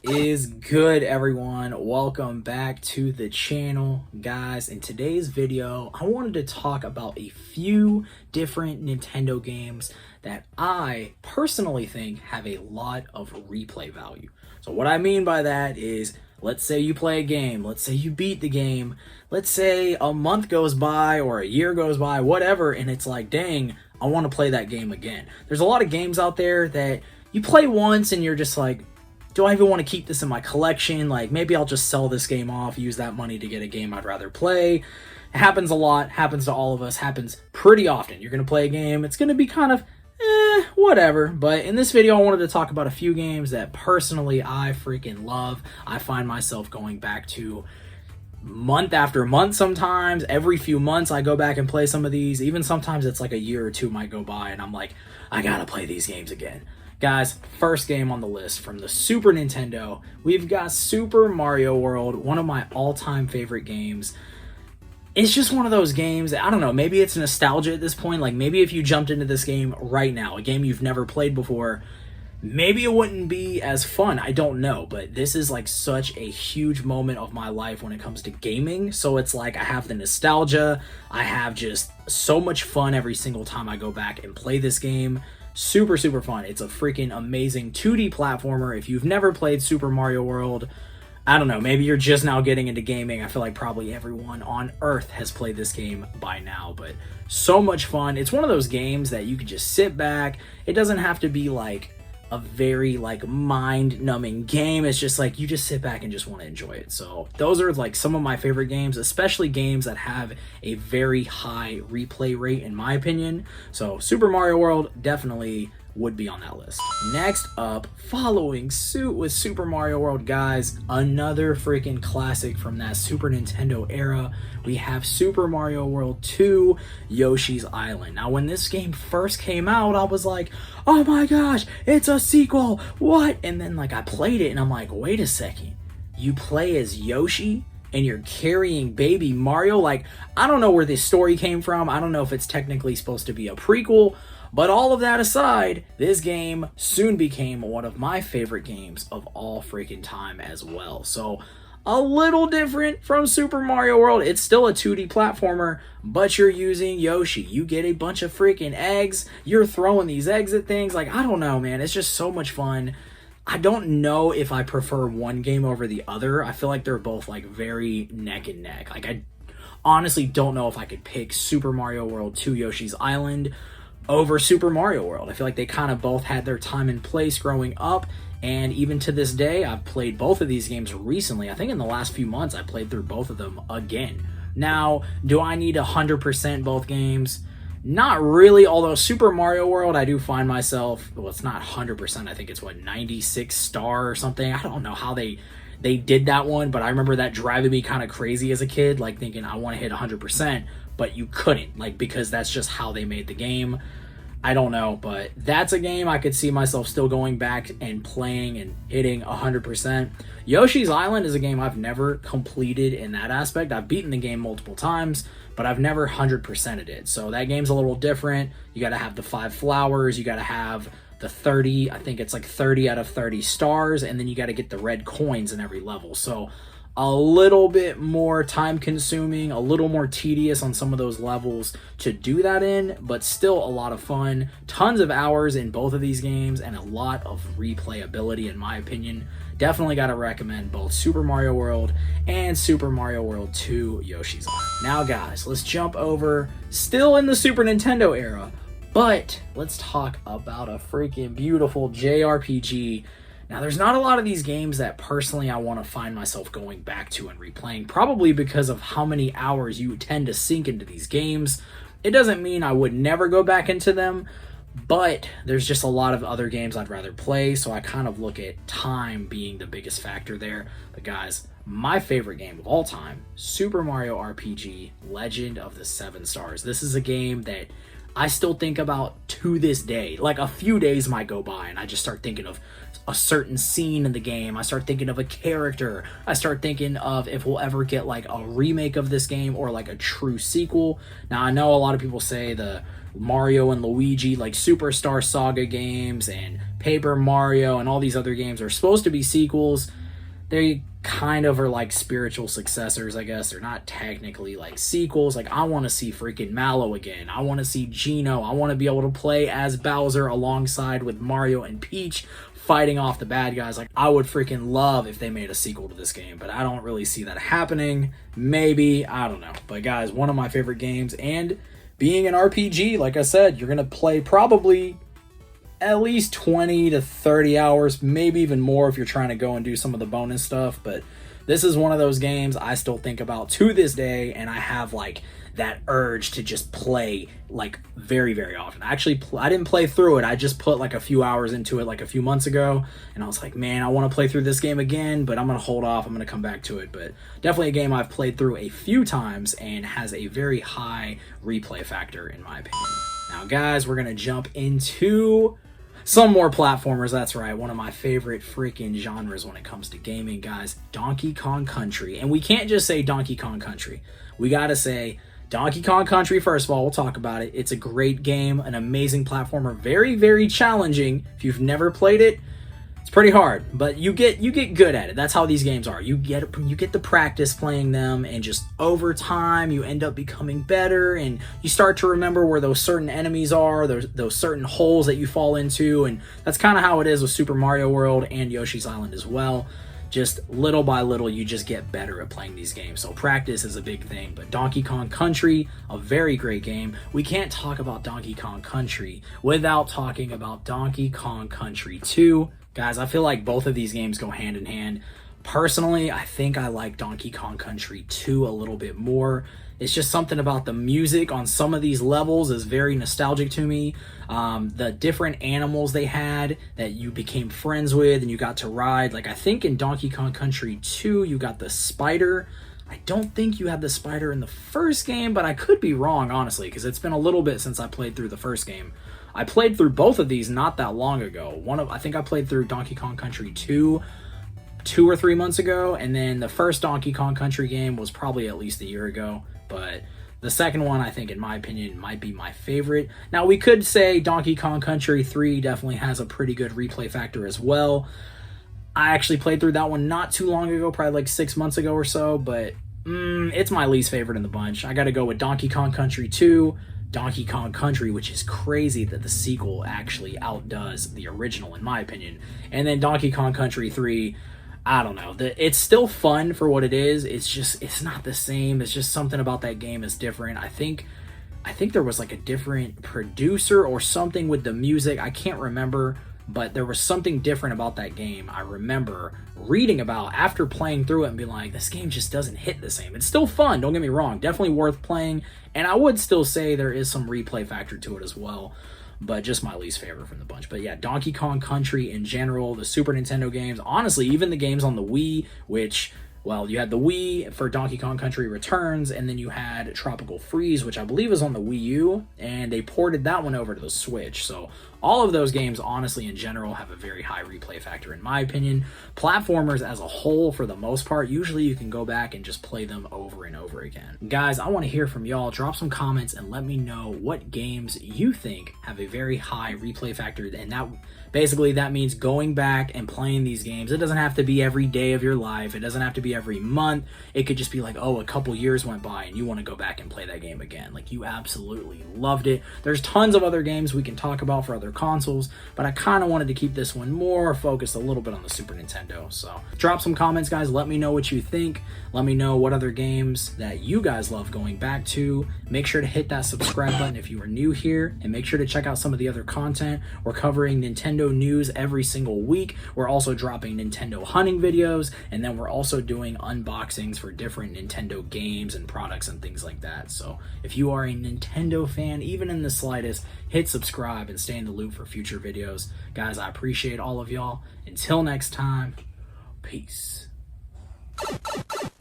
Is good, everyone? Welcome back to the channel, guys. In today's video, I wanted to talk about a few different Nintendo games that I personally think have a lot of replay value. So what I mean by that is, let's say you play a game, let's say you beat the game, let's say a month goes by or a year goes by, whatever, and it's like, dang, I want to play that game again. There's a lot of games out there that you play once and you're just like, do I even want to keep this in my collection? Like, maybe I'll just sell this game off, use that money to get a game I'd rather play. It happens a lot, happens to all of us, happens pretty often. You're going to play a game, it's going to be kind of, whatever. But in this video, I wanted to talk about a few games that personally I freaking love. I find myself going back to month after month sometimes. Every few months, I go back and play some of these. Even sometimes it's like a year or two might go by, and I'm like, I gotta play these games again. Guys, first game on the list from the Super Nintendo, we've got Super Mario World, one of my all-time favorite games. It's just one of those games, I don't know, maybe it's nostalgia at this point. Like, maybe if you jumped into this game right now, a game you've never played before, maybe it wouldn't be as fun. I don't know, but this is like such a huge moment of my life when it comes to gaming. So it's like I have the nostalgia, I have just so much fun every single time I go back and play this game. Super, super fun. It's a freaking amazing 2D platformer. If you've never played Super Mario World, I don't know, maybe you're just now getting into gaming. I feel like probably everyone on Earth has played this game by now, but so much fun. It's one of those games that you can just sit back. It doesn't have to be like a very like mind-numbing game. It's just like you just sit back and just want to enjoy it. So those are like some of my favorite games, especially games that have a very high replay rate in my opinion. So Super Mario World definitely would be on that list. Next up, following suit with Super Mario World, guys, another freaking classic from that Super Nintendo era. We have Super Mario World 2, Yoshi's Island. Now, when this game first came out, I was like, oh my gosh, it's a sequel, what? And then like I played it and I'm like, wait a second, you play as Yoshi? And you're carrying baby Mario? Like, I don't know where this story came from. I don't know if it's technically supposed to be a prequel, but all of that aside, this game soon became one of my favorite games of all freaking time as well. So, a little different from Super Mario World. It's still a 2D platformer, but you're using Yoshi. You get a bunch of freaking eggs. You're throwing these eggs at things. Like, I don't know, man. It's just so much fun. I don't know if I prefer one game over the other. I feel like they're both like very neck and neck. Like, I honestly don't know if I could pick Super Mario World 2 Yoshi's Island over Super Mario World. I feel like they kind of both had their time and place growing up, and even to this day, I've played both of these games recently. I think in the last few months, I played through both of them again. Now, do I need 100% both games? Not really, although Super Mario World, I do find myself, well, it's not 100%, I think it's, what, 96 star or something? I don't know how they did that one, but I remember that driving me kind of crazy as a kid, like thinking I want to hit 100%, but you couldn't, like, because that's just how they made the game. I don't know, but that's a game I could see myself still going back and playing and hitting 100%. Yoshi's Island is a game I've never completed in that aspect. I've beaten the game multiple times, but I've never 100%ed it. So that game's a little different. You got to have the 5 flowers. You got to have the 30, I think it's like 30 out of 30 stars, and then you got to get the red coins in every level. So a little bit more time consuming, a little more tedious on some of those levels to do that in, but still a lot of fun. Tons of hours in both of these games and a lot of replayability in my opinion. Definitely got to recommend both Super Mario World and Super Mario World 2 Yoshi's Island. Now guys, let's jump over, still in the Super Nintendo era, but let's talk about a freaking beautiful JRPG. Now, there's not a lot of these games that personally I want to find myself going back to and replaying, probably because of how many hours you tend to sink into these games. It doesn't mean I would never go back into them, but there's just a lot of other games I'd rather play, so I kind of look at time being the biggest factor there. But guys, my favorite game of all time, Super Mario RPG Legend of the Seven Stars. This is a game that I still think about to this day. Like, a few days might go by and I just start thinking of a certain scene in the game. I start thinking of a character. I start thinking of if we'll ever get like a remake of this game or like a true sequel. Now, I know a lot of people say the Mario and Luigi like Superstar Saga games and Paper Mario and all these other games are supposed to be sequels. They kind of are like spiritual successors, I guess. They're not technically like sequels. Like, I want to see freaking Mallow again. I want to see Geno. I want to be able to play as Bowser alongside with Mario and Peach fighting off the bad guys. Like, I would freaking love if they made a sequel to this game, but I don't really see that happening. Maybe, I don't know. But guys, one of my favorite games, and being an RPG, like I said, you're going to play probably at least 20 to 30 hours, maybe even more if you're trying to go and do some of the bonus stuff. But this is one of those games I still think about to this day, and I have like that urge to just play like very, very often. Actually, I didn't play through it. I just put like a few hours into it like a few months ago, and I was like, man, I want to play through this game again, but I'm going to hold off. I'm going to come back to it. But definitely a game I've played through a few times and has a very high replay factor in my opinion. Now, guys, we're going to jump into some more platformers. That's right, one of my favorite freaking genres when it comes to gaming, guys. Donkey Kong Country. And we can't just say Donkey Kong Country. We gotta say Donkey Kong Country first of all. We'll talk about it. It's a great game, an amazing platformer, very, very challenging. If you've never played it, it's pretty hard, but you get good at it. That's how these games are. You get the practice playing them, and just over time you end up becoming better, and you start to remember where those certain enemies are, those certain holes that you fall into, and that's kind of how it is with Super Mario World and Yoshi's Island as well. Just little by little, you just get better at playing these games. So practice is a big thing. But Donkey Kong Country, a very great game. We can't talk about Donkey Kong Country without talking about Donkey Kong Country 2. Guys, I feel like both of these games go hand in hand. Personally, I think I like Donkey Kong Country 2 a little bit more. It's just something about the music on some of these levels is very nostalgic to me. The different animals they had that you became friends with and you got to ride. Like, I think in Donkey Kong Country 2, you got the spider. I don't think you had the spider in the first game, but I could be wrong, honestly, because it's been a little bit since I played through the first game. I played through both of these not that long ago. I think I played through Donkey Kong Country 2 or 3 months ago, and then the first Donkey Kong Country game was probably at least a year ago. But the second one, I think, in my opinion, might be my favorite. Now, we could say Donkey Kong Country 3 definitely has a pretty good replay factor as well. I actually played through that one not too long ago, probably like 6 months ago or so, but it's my least favorite in the bunch. I gotta go with Donkey Kong Country 2, Donkey Kong Country, which is crazy that the sequel actually outdoes the original, in my opinion. And then Donkey Kong Country 3, I don't know. It's still fun for what it is. It's not the same. It's just something about that game is different. I think there was like a different producer or something with the music. I can't remember, but there was something different about that game. I remember reading about after playing through it and being like, this game just doesn't hit the same. It's still fun, don't get me wrong. Definitely worth playing, and I would still say there is some replay factor to it as well, but just my least favorite from the bunch. But yeah, Donkey Kong Country in general, the Super Nintendo games, honestly, even the games on the Wii, which, well, you had the Wii for Donkey Kong Country Returns, and then you had Tropical Freeze, which I believe is on the Wii U, and they ported that one over to the Switch. So all of those games, honestly, in general, have a very high replay factor, in my opinion. Platformers as a whole, for the most part, usually you can go back and just play them over and over again. Guys, I want to hear from y'all. Drop some comments and let me know what games you think have a very high replay factor, and that basically that means going back and playing these games. It doesn't have to be every day of your life. It doesn't have to be every month. It could just be like, oh, a couple years went by and you want to go back and play that game again. Like, you absolutely loved it. There's tons of other games we can talk about for other consoles, but I kind of wanted to keep this one more focused a little bit on the Super Nintendo. So drop some comments, guys. Let me know what you think. Let me know what other games that you guys love going back to. Make sure to hit that subscribe button if you are new here, and make sure to check out some of the other content. We're covering Nintendo news every single week. We're also dropping Nintendo hunting videos, and then we're also doing unboxings for different Nintendo games and products and things like that. So if you are a Nintendo fan, even in the slightest, hit subscribe and stay in the loop for future videos. Guys, I appreciate all of y'all. Until next time, peace.